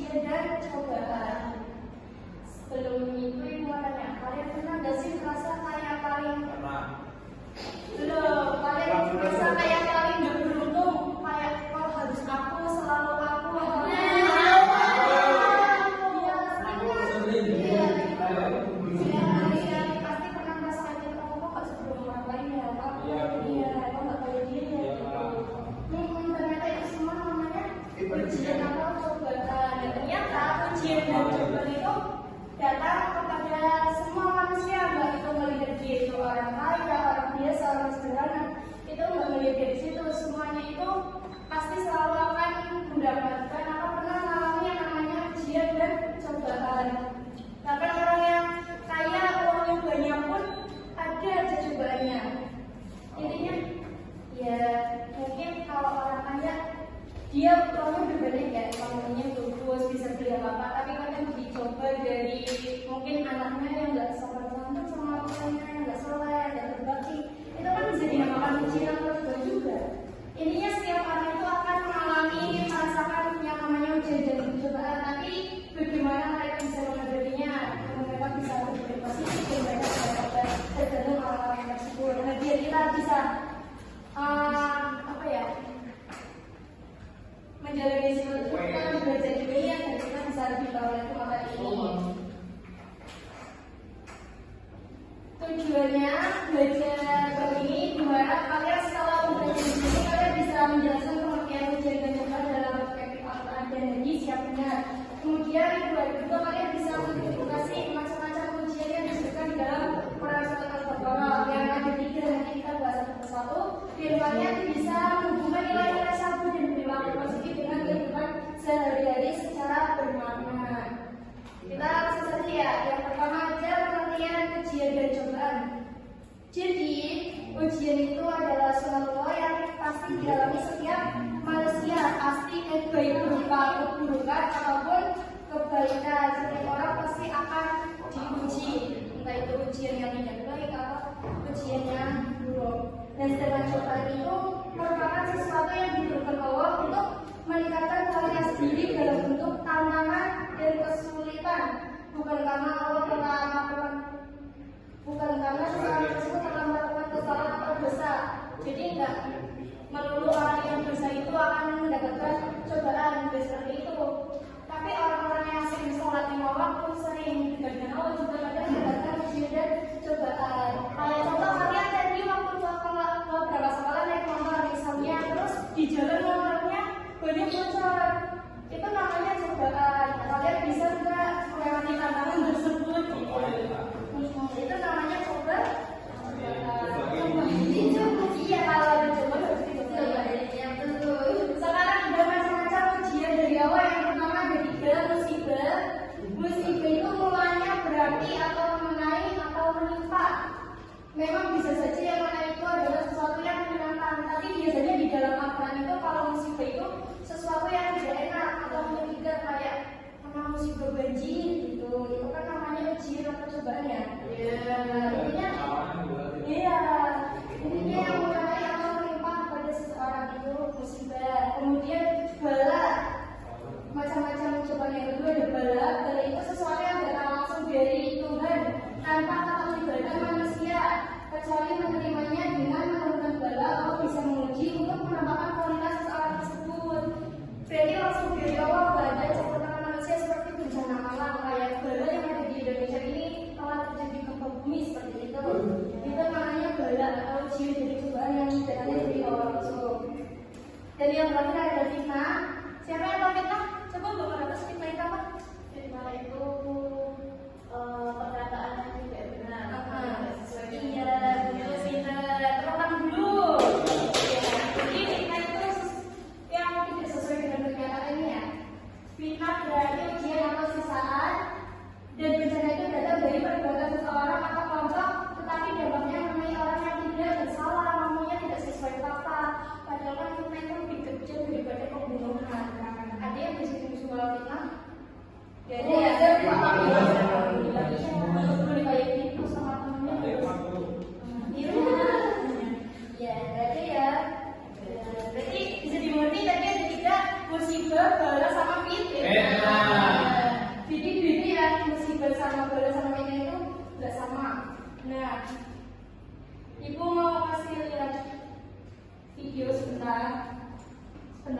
ujian dan cobaan. Sebelum itu ibu mau tanya, kalian pernah nggak sih merasa kayak paling belum? Kalian merasa kayak paling nggak beruntung, kayak kalau harus aku selalu aku. Ujian atau cobaan, dan ternyata ujian dan cobaan itu datang kepada semua manusia, baik itu melihat dia itu orang kaya, orang biasa, orang sederhana, itu nggak melihat dari situ, semuanya itu pasti selalu akan mendapatkan atau pernah mengalami yang namanya ujian dan cobaan. Bahkan orang yang kaya, orang yang banyak pun ada aja cobaannya. Intinya, ya mungkin kalau orang kaya dia uangnya berbeda ya, ekonominya bagus, bisa beli apa-apa, tapi kadang dicoba dari mungkin anaknya yang nggak sopan santun sama orangnya yang nggak soleh, nggak berbakti, itu kan bisa dinamakan ujian atau cobaan juga. Intinya setiap orang itu akan mengalami, merasakan yang namanya ujian dan cobaan, tapi bagaimana mereka bisa menghadapinya, mereka bisa berpikir positif, dan mereka bisa dapat tergantung orang-orang tersebut. Nah, biar kita bisa menjalani sesuatu, kita harus belajar ilmiah dan kita bisa lebih tahu lagi materi ini. Tujuannya belajar ini berharap kalian setelah belajar di sini kalian bisa menjelaskan pengertian ujian dan cobaan dalam perspektif Al-Quran dan hadis yang benar. Kemudian kedua kalian bisa mengidentifikasi macam-macam ujian yang disebutkan di dalam Quran surat Al-Baqarah yang ada 3, nanti kita bahas satu persatu. Biar kalian bisa menghubungkan nilai-nilai sabu dan perilaku positif dengan kehidupan sehari-hari secara bermakna. Kita langsung saja ya. Yang pertama aja pengertian ujian dan cobaan. Jadi ujian itu adalah suatu yang pasti dialami setiap manusia, pasti baik berupa keburukan ataupun kebaikan. Setiap orang pasti akan diuji, entah itu ujian yang tidak baik atau ujian yang buruk. Dan sedangkan cobaan itu merupakan sesuatu yang diberikan Allah untuk meningkatkan kualitas diri dalam bentuk tantangan dan kesulitan, bukan karena Allah telah melakukan, bukan karena seseorang tersebut telah melakukan kesalahan atau dosa. Jadi enggak melulu orang yang dosa itu akan mendapatkan cobaan seperti itu. Tapi orang-orang yang sering sholat 5 waktu, sering dekat dengan Allah juga kadang mendapatkan ujian dan cobaan. Kayak contoh kalian tadi waktu beberapa sekolah naik motor misalnya, terus di jalan motornya banyak bocor, itu namanya cobaan. Kalian bisa nggak melewati tantangan tersebut? Itu namanya cobaan. Iya, kalau ada cobaan harus dicoba. Yang tentu. Sekarang ada macam-macam ujian dari awal. Yang pertama ada 3, musibah. Musibah itu mulanya berarti atau mengenai atau menimpa. Memang bisa saja yang mana itu adalah sesuatu yang menyenangkan, tapi biasanya di dalam Al-Quran itu kalau musibah itu sesuatu yang tidak enak atau menyakitkan, kayak musibah banjir gitu, itu kan namanya ujian atau cobaan ya. Intinya yang mengenai atau menimpa pada seseorang itu musibah. Kemudian bala, macam-macam cobaan yang kedua ada bala. Bala itu sesuatu yang datang langsung dari Tuhan tanpa keterlibatan manusia, kecuali menerimanya dengan menurunkan bala atau bisa menguji untuk menambahkan kualitas seseorang tersebut. Berarti langsung dari Allah nggak ada campur tangan manusia seperti bencana alam kayak bala yang ada di Indonesia ini telah terjadi gempa bumi seperti itu. Itu namanya bala atau ujian dari cobaan yang datangnya dari Allah langsung. Dan yang terakhir ada fitnah. Siapa yang tahu fitnah? Coba Bapak atas fitnah itu apa? Fitnah itu perkataan yang tidak benar. Iya, betul pintar. Terulang dulu. Jadi fitnah itu yang tidak sesuai dengan pernyataannya ya. Fitnah berarti ujian atau sisaan, dan bencana itu datang dari perbuatan seseorang atau kelompok, tetapi dampaknya mengenai orang yang tidak bersalah, ngomongnya tidak sesuai fakta. Padahal kan fitnah itu lebih kecil daripada pembunuhan. Ada yang bisa musuh fitnah? Jadi ada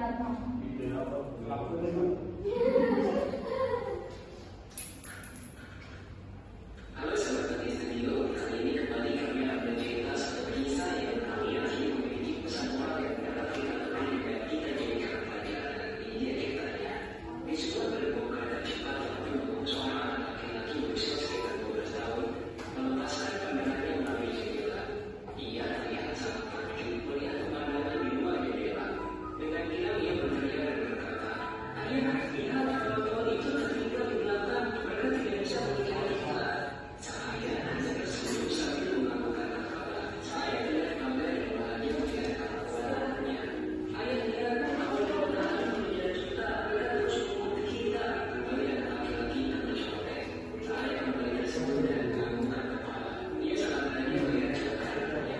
apa? Halo sahabat Studio, kali ini kembali kami akan bercerita sebuah kisah yang kami yakini memiliki pesan moral yang dapat kita petik dari tiga jenis pelajaran. Ini dia ceritanya. Di sebuah gerbong kereta cepat yang penuh, seorang anak laki-laki berusia sekitar 12 tahun melepaskan pandangannya melalui jendela. Ia terlihat sangat terkejut melihat pemandangan di luar jendela. Dengan diam ia berteriak dan berkata, "Ayah, lihat kalau pohon itu tertinggal di belakang, mereka tidak bisa melihat kita." Saya hanya tersenyum sambil menganggukkan kepala. Saya tidak bangga dan bahagia melihat kebenarannya. Ayah lihat kalau kebenaran mengejar kita, mereka terus mengikuti kita. Melihat laki-laki yang bercontek, saya kembali tersenyum dan menganggukkan kepala. Dia sangat bahagia melihat kebenarannya.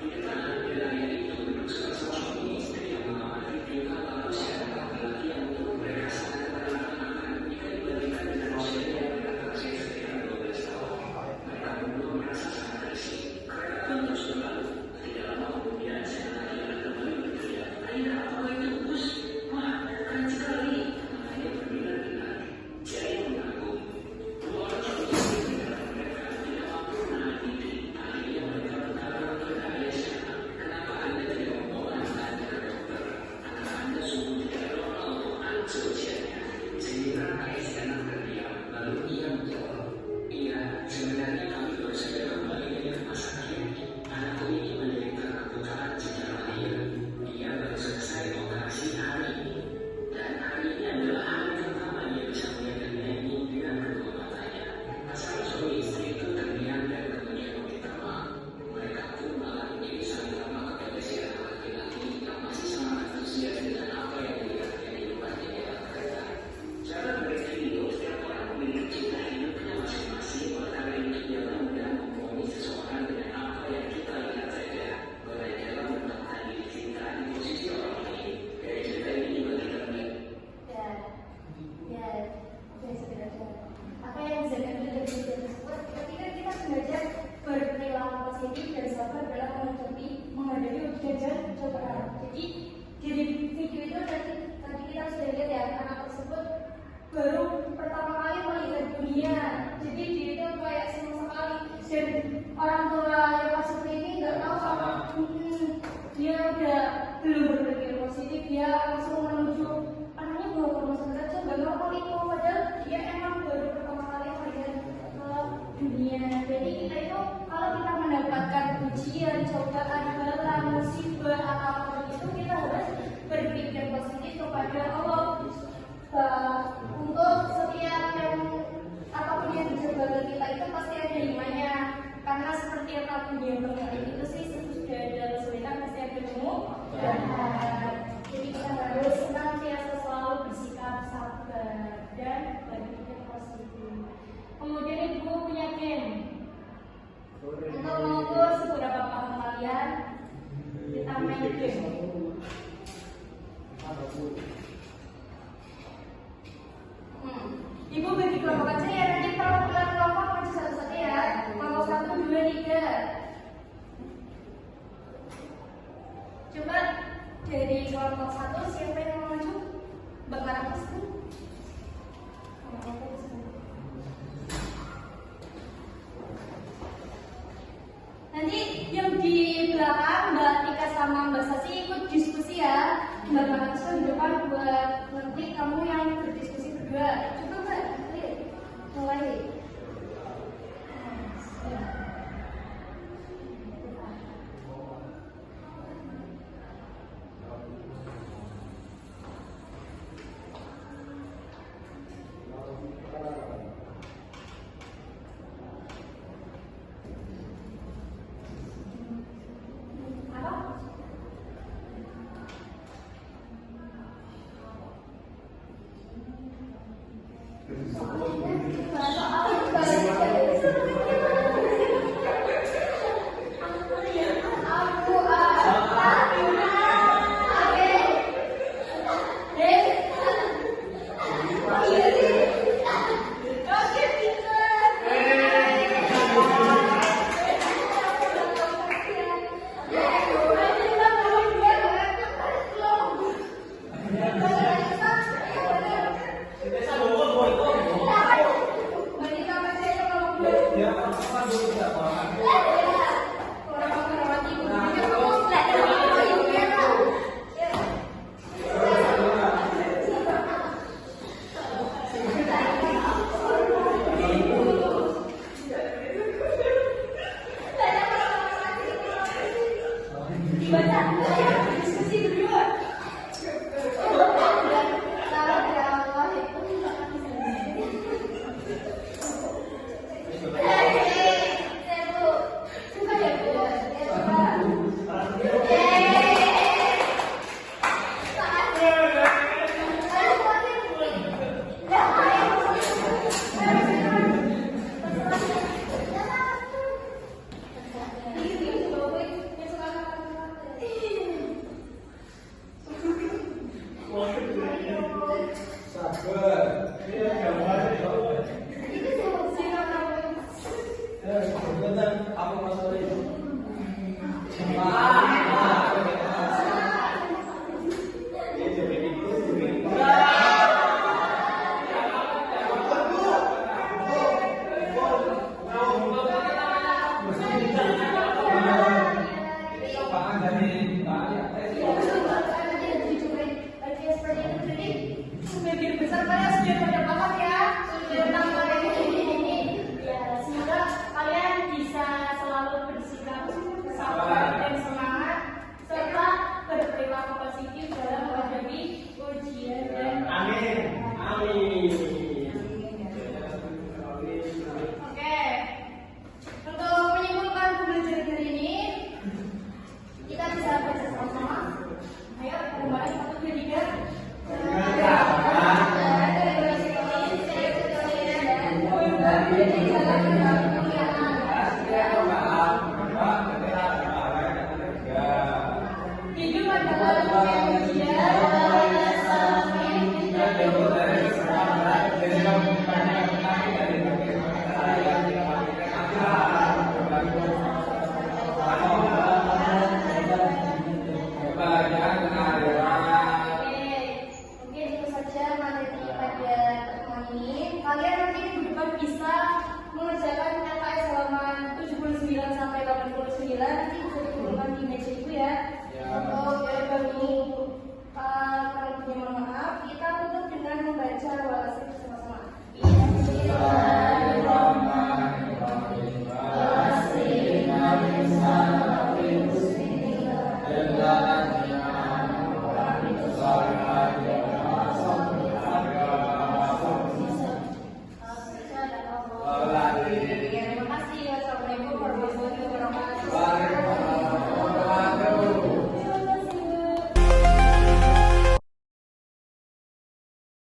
Di depan jendela itu duduk sepasang suami istri yang mengamati tingkah laku siapa laki-laki yang menurut mereka sangat menyenangkan jika dibandingkan dengan usianya yang berasal sekitar 12 tahun. Mereka berdua merasa sangat risih. Kereta pun terus berlalu. Tidak lama kemudian sang laki-laki kembali berteriak, "Ayah, apa itu bus? Wah, keren sekali." Matanya berbinar-binar. Jaya mengaku. Dua orang suami istri di dalam mereka tidak mampu menahan diri. Akhirnya mereka berkata kepada ayahnya, "Kenapa Anda tidak membawa anak Anda ke dokter? Anak Anda sungguh tidak normal untuk anak seusianya." Sehingga ayahnya terdiam. Lalu ia menjawab, "Iya, sebenarnya kami baru saja kembali dari rumah sakit. Anakku ini menderita kebutaan sejak lahir. Dia baru selesai operasi hari ini. Dan hari ini adalah hari pertama dia bisa melihat dunia ini dengan kedua matanya." Sang suami istri itu terdiam dan kemudian meminta maaf. Mereka pun malah menjadi saling ramah kepada si anak laki-laki yang masih sangat antusias dengan apa yang dilihatnya di depan jendela kereta. Sahabat Studio, setiap orang memiliki cerita hidupnya masing-masing. Oleh karena itu, jangan mudah membohongi seseorang dengan apa yang kita lihat saja. Belajarlah menempatkan diri kita di posisi orang lain. Dari cerita ini juga kita melihat Apa yang bisa diambil dari cerita tersebut? Ketika kita belajar berperilaku positif dan sabar dalam menghadapi ujian dan cobaan. Jadi di video itu tadi kita sudah lihat ya, anak tersebut baru pertama kali melihat dunia. Jadi dia itu kayak senang sekali dan orang tua yang masuk ini nggak tahu sama dia udah belum berpikir positif, dia langsung menuju anaknya bawa ke rumah sakit aja nggak normal itu, padahal dia emang baru pertama kali melihat dunia. Jadi kita itu kalau kita mendapatkan ujian, cobaan, bala, musibah atau apapun itu, kita harus berpikir positif kepada Allah. Untuk setiap yang apapun yang dicoba ke kita itu pasti ada hikmahnya. Karena seperti yang aku dia berkali itu sih, sudah ada kesulitan pasti ada kemudahan. Jadi kita harus senantiasa selalu bersikap sabar dan berpikir positif. Kemudian ibu punya game untuk mengukur seberapa paham kalian, kita main game. Ibu bagi kelompok aja ya, nanti perwakilan kelompok maju satu-satu ya. Kelompok 1, 2, 3. Coba dari kelompok 1 siapa yang mau maju? Bakar apa sih? Nanti yang di belakang Mbak Tika sama Mbak Sasi ikut diskusi ya. Mbak Markus di depan buat nanti kamu yang berdiskusi berdua. Coba Mbak, mulai.